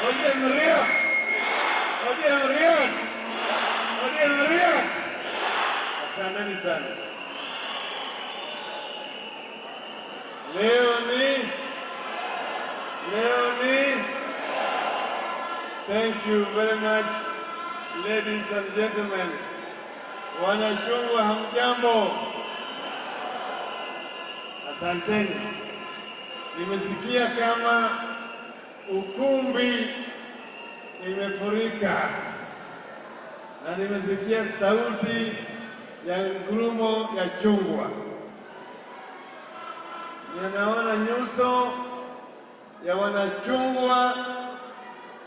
ODM Ria! ODM Ria! ODM Ria! Asanteni sana. Leo ni thank you very much, ladies and gentlemen. Wanachungwa hamjambo. Asanteni. Nimesikia kama ukumbi imefurika na nimesikia sauti ya ngurumo ya chungwa. Ninaona nyuso ya wanachungwa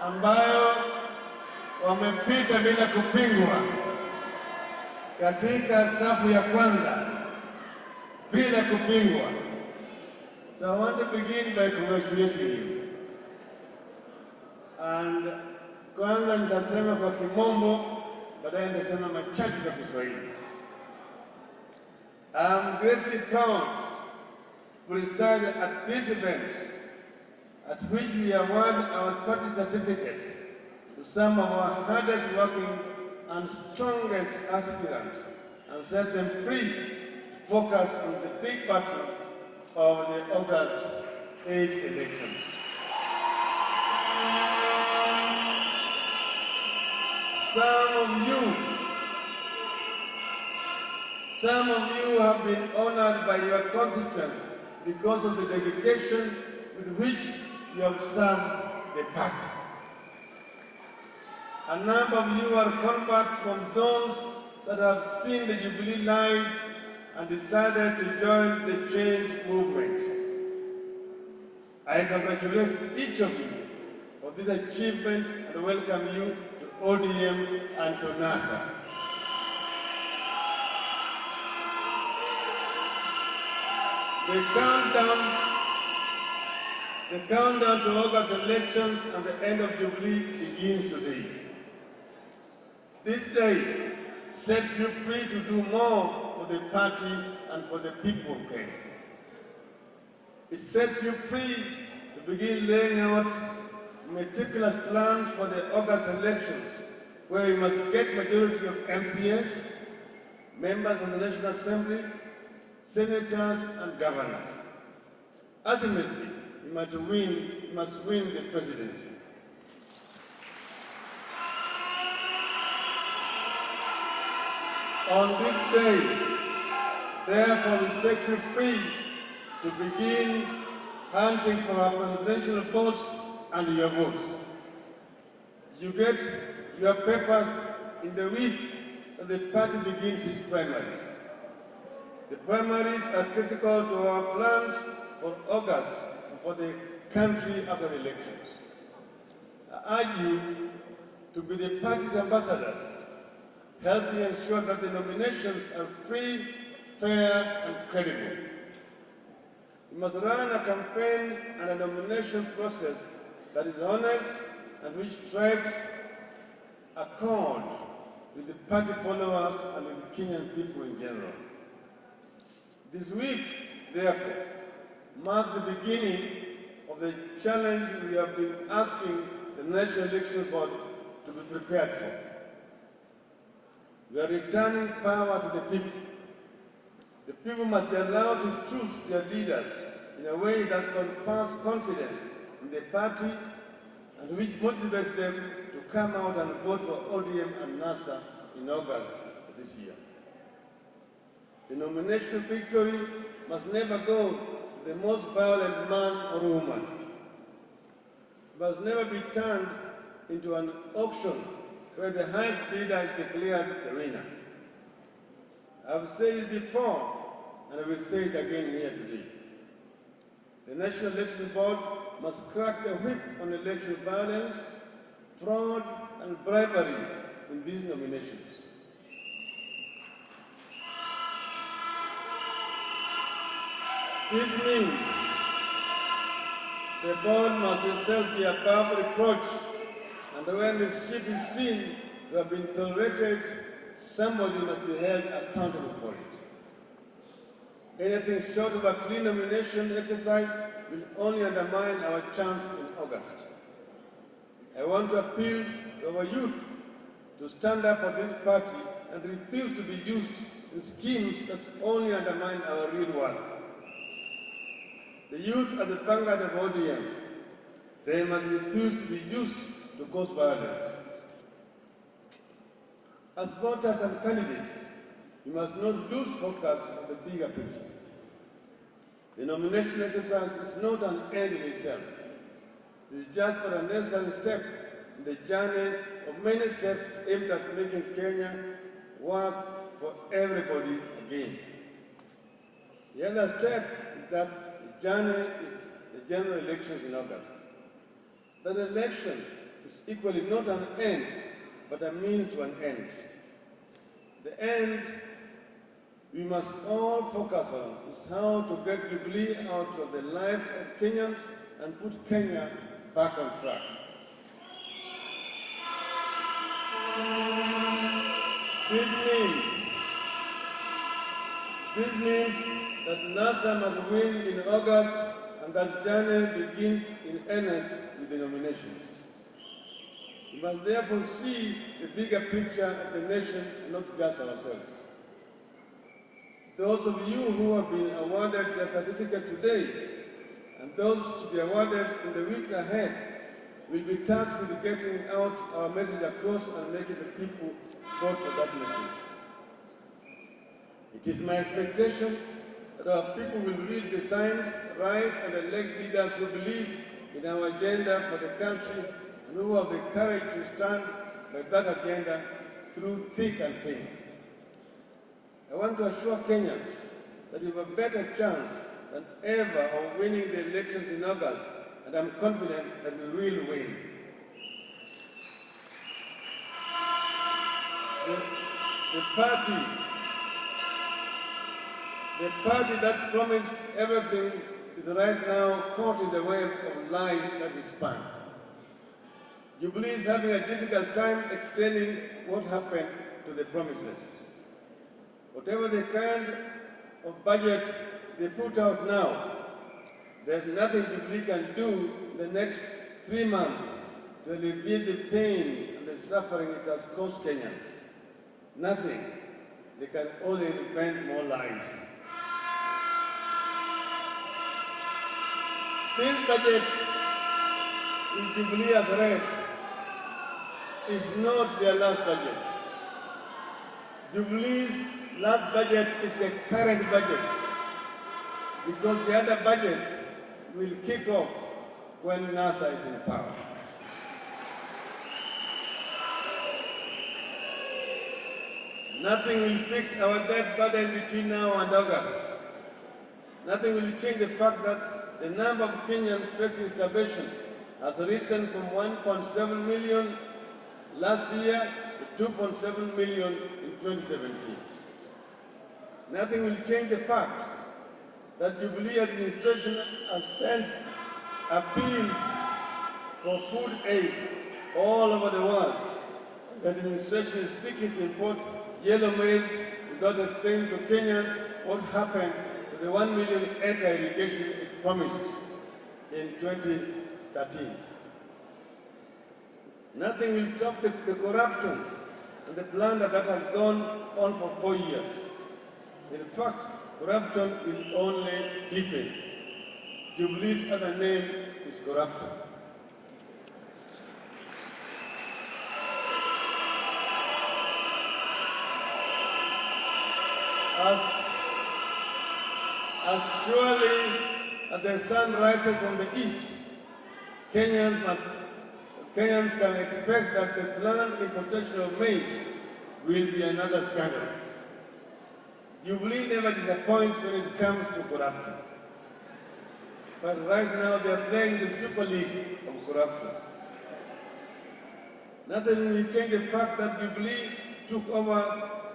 ambayo wamepita bila kupingwa katika safu ya kwanza bila kupingwa. So I want to begin by congratulating you. And kwanza nitasema kwa Kimombo, baadaye nitasema machache kwa Kiswahili. I'm greatly proud to preside at this event at which we award our party certificates to some of our hardest working and strongest aspirants and set them free, focus on the big battle of the August 8th elections. Some of you have been honored by your constituents because of the dedication with which you have served the party. A number of you are converts from zones that have seen the Jubilee lights and decided to join the change movement. I congratulate each of you for this achievement and welcome you to ODM and to NASA. The countdown to August elections and the end of Jubilee begins today. This day sets you free to do more for the party and for the people of Kenya. It sets you free to begin laying out meticulous plans for the August elections, where you must get majority of MCS, members of the National Assembly, senators and governors. Ultimately, you must win the presidency. On this day, therefore, we set you free to begin hunting for our presidential votes and your votes. You get your papers in the week that the party begins its primaries. The primaries are critical to our plans for August and for the country after the elections. I urge you to be the party's ambassadors, helping ensure that the nominations are free, fair, and credible. We must run a campaign and a nomination process that is honest and which strikes a chord with the party followers and with the Kenyan people in general. This week, therefore, marks the beginning of the challenge we have been asking the National Election Board to be prepared for. We are returning power to the people. The people must be allowed to choose their leaders in a way that confers confidence in the party and which motivates them to come out and vote for ODM and NASA in August of this year. The nomination victory must never go to the most violent man or woman. It must never be turned into an auction where the highest bidder is declared the winner. I've said it before, and I will say it again here today. The National Election Board must crack the whip on election violence, fraud, and bribery in these nominations. This means the board must itself be above reproach, and when mischief is seen to have been tolerated, somebody must be held accountable for it. Anything short of a clean nomination exercise will only undermine our chance in August. I want to appeal to our youth to stand up for this party and refuse to be used in schemes that only undermine our real worth. The youth are the vanguard of ODM. They must refuse to be used to cause violence. As voters and candidates, we must not lose focus on the bigger picture. The nomination exercise is not an end in itself. It is just a necessary step in the journey of many steps aimed at making Kenya work for everybody again. The other step is that the journey is the general elections in August. That election is equally not an end, but a means to an end. The end we must all focus on is how to get Jubilee out of the lives of Kenyans and put Kenya back on track. This means that NASA must win in August and that journey begins in earnest with the nominations. We must therefore see the bigger picture of the nation and not just ourselves. Those of you who have been awarded their certificate today and those to be awarded in the weeks ahead will be tasked with getting out our message across and making the people vote for that message. It is my expectation that our people will read the signs, write and elect leaders who believe in our agenda for the country and who have the courage to stand by that agenda through thick and thin. I want to assure Kenyans that we have a better chance than ever of winning the elections in August, and I'm confident that we will win. The party that promised everything is right now caught in the web of lies that is spun. Jubilee is having a difficult time explaining what happened to the promises. Whatever the kind of budget they put out now, there's nothing Jubilee can do in the next 3 months to alleviate the pain and the suffering it has caused Kenyans. Nothing. They can only invent more lies. This budget which Jubilee has read is not their last budget. Jubilee's last budget is the current budget, because the other budget will kick off when NASA is in power. Nothing will fix our debt burden between now and August. Nothing will change the fact that the number of Kenyans facing starvation has risen from 1.7 million last year to 2.7 million in 2017. Nothing will change the fact that Jubilee administration has sent appeals for food aid all over the world. The administration is seeking to import yellow maize without explaining to Kenyans what happened to the 1 million acre irrigation it promised in 2013. Nothing will stop the corruption and the plunder that has gone on for 4 years. In fact, corruption will only deepen. Jubilee's other name is corruption. As surely as the sun rises from the east, Kenyans can expect that the planned importation of maize will be another scandal. Jubilee never disappoints when it comes to corruption. But right now they are playing the Super League of corruption. Nothing will change the fact that Jubilee took over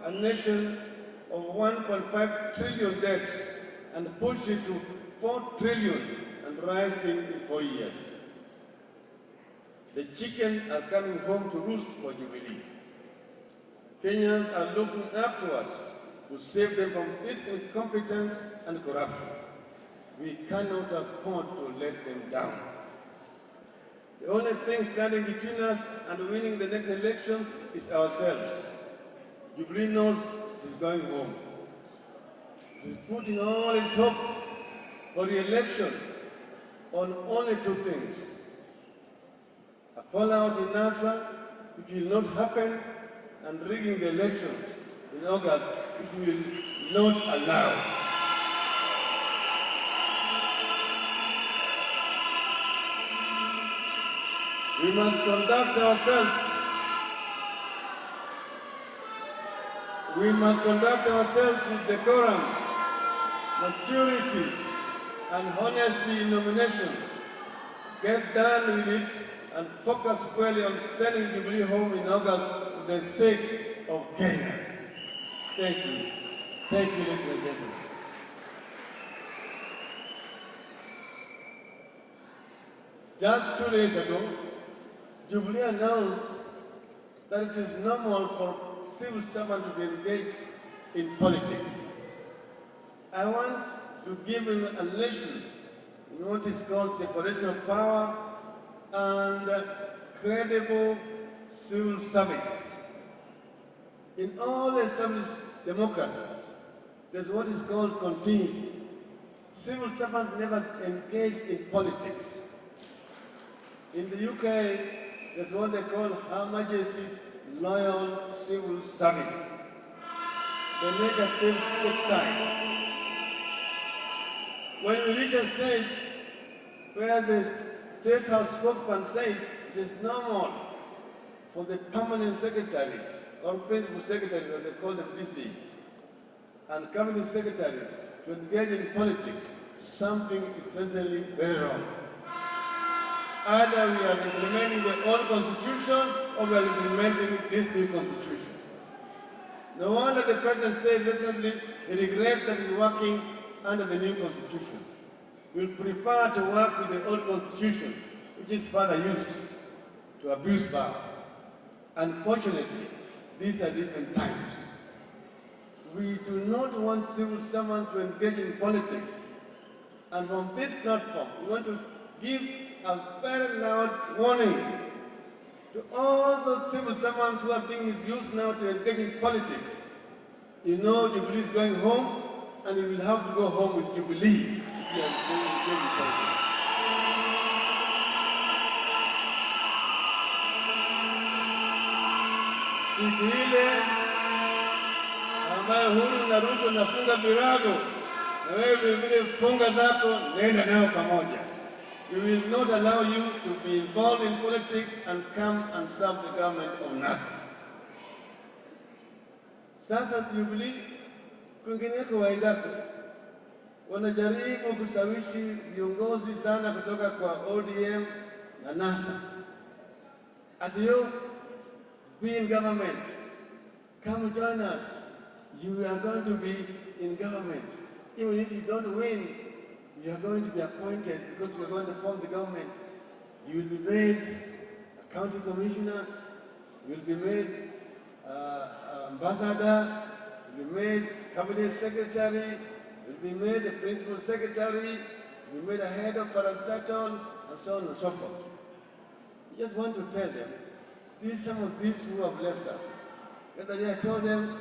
a nation of 1.5 trillion debt and pushed it to 4 trillion and rising in 4 years. The chickens are coming home to roost for Jubilee. Kenyans are looking up to us to save them from this incompetence and corruption. We cannot afford to let them down. The only thing standing between us and winning the next elections is ourselves. Jubilee knows it is going home. It is putting all its hopes for re-election on only two things: a fallout in NASA, which will not happen, and rigging the elections in August, which we will not allow. We must conduct ourselves. We must conduct ourselves with decorum, maturity, and honesty in nominations. Get done with it and focus squarely on sending Jubilee home in August for the sake of Kenya. Thank you. Thank you, ladies and gentlemen. Just 2 days ago, Jubilee announced that it is normal for civil servants to be engaged in politics. I want to give him a lesson in what is called separation of power and credible civil service. In all established democracies, there's what is called continuity. Civil servants never engage in politics. In the UK, there's what they call Her Majesty's Loyal Civil Service. They make a take sides. When we reach a stage where the State House spokesman says it is normal for the permanent secretaries or principal secretaries, as they call them these days, and cabinet secretaries to engage in politics, something is certainly very wrong. Either we are implementing the old constitution or we are implementing this new constitution. No wonder the president said recently he regrets that he's working under the new constitution. We prefer to work with the old constitution, which his father used to abuse power. Unfortunately, these are different times. We do not want civil servants to engage in politics. And from this platform, we want to give a very loud warning to all those civil servants who are being misused now to engage in politics. You know Jubilee is going home, and you will have to go home with Jubilee if you are going to engage in politics. Siku ile ambayo Uhuru na Ruto nafunga virago, na wewe vile funga zako, nenda nao pamoja. We will not allow you to be involved in politics and come and serve the government of NASA. Sasa Jubilee kwingineko waendako wanajaribu kushawishi viongozi sana kutoka kwa ODM na NASA. At you be in government, come join us. You are going to be in government. Even if you don't win, you are going to be appointed because we are going to form the government. You will be made a county commissioner, you will be made ambassador, you will be made cabinet secretary, you will be made a principal secretary, you will be made a head of parastatal, and so on and so forth. I just want to tell them, some of these who have left us, the other day I told them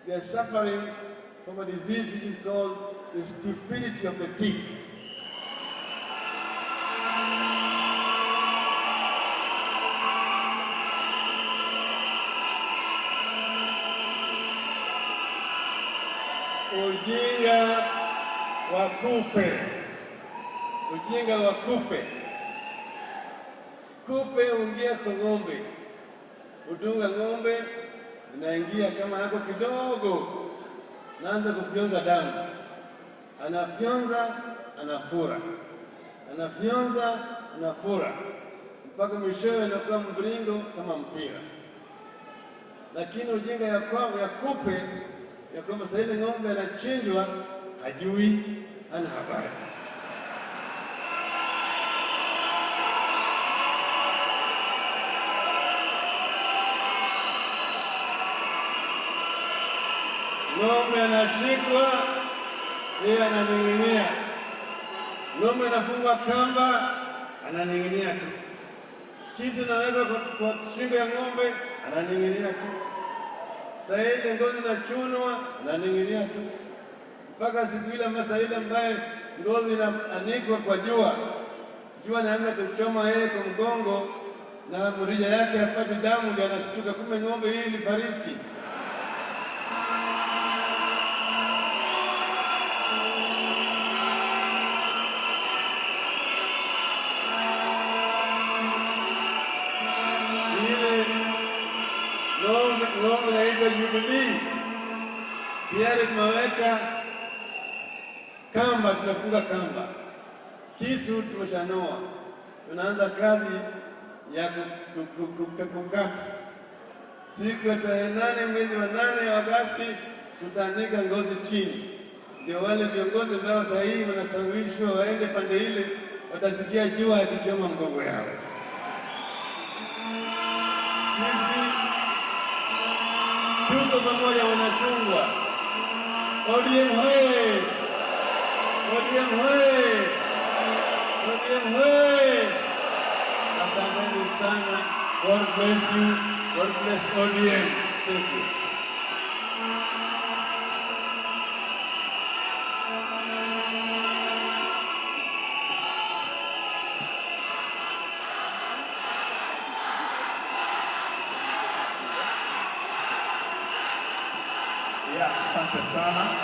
they are suffering from a disease which is called the stupidity of the tick. Ujinga wa kupe. Ujinga wa kupe. Kupe huingia kwa ng'ombe. Udunga ng'ombe, inaingia kama yako kidogo, naanza kufyonza damu. Anafyonza, anafura. Anafyonza, anafura. Mpaka mwishowe inakuwa mviringo kama mpira. Lakini ujinga ya kupe, ya kwamba sasa ile ng'ombe anachinjwa, hajui, hana habari. Ng'ombe anashikwa, yeye ananing'inia. Ng'ombe anafungwa kamba, ananing'inia tu. kisu naweka kwa shingo ya ng'ombe, ananing'inia tu. Saa ile ngozi inachunwa, ananing'inia tu, mpaka siku ile ama saa ile ambaye ngozi inaanikwa kwa jua, jua inaanza kuchoma yeye kwa mgongo na mrija yake apate damu, ndio anashtuka, kumbe ng'ombe hii ilifariki. Ng'ombe naitwa Jubilee, tayari tumeweka kamba, tumefunga kamba, kisu tumeshanoa, tunaanza kazi ya kukata. Siku ya tarehe 8 mwezi wa 8 ya Agosti tutaanika ngozi chini, ndio wale viongozi ambao sasa hivi wanasawishwa waende pande ile watasikia jua yakichoma mgongo yao. Sisi tuko pamoja, wanachungwa. ODM hoye! ODM hoye! ODM hoye! Asanteni sana. God bless you. God bless ODM. Thank you. Asante sana.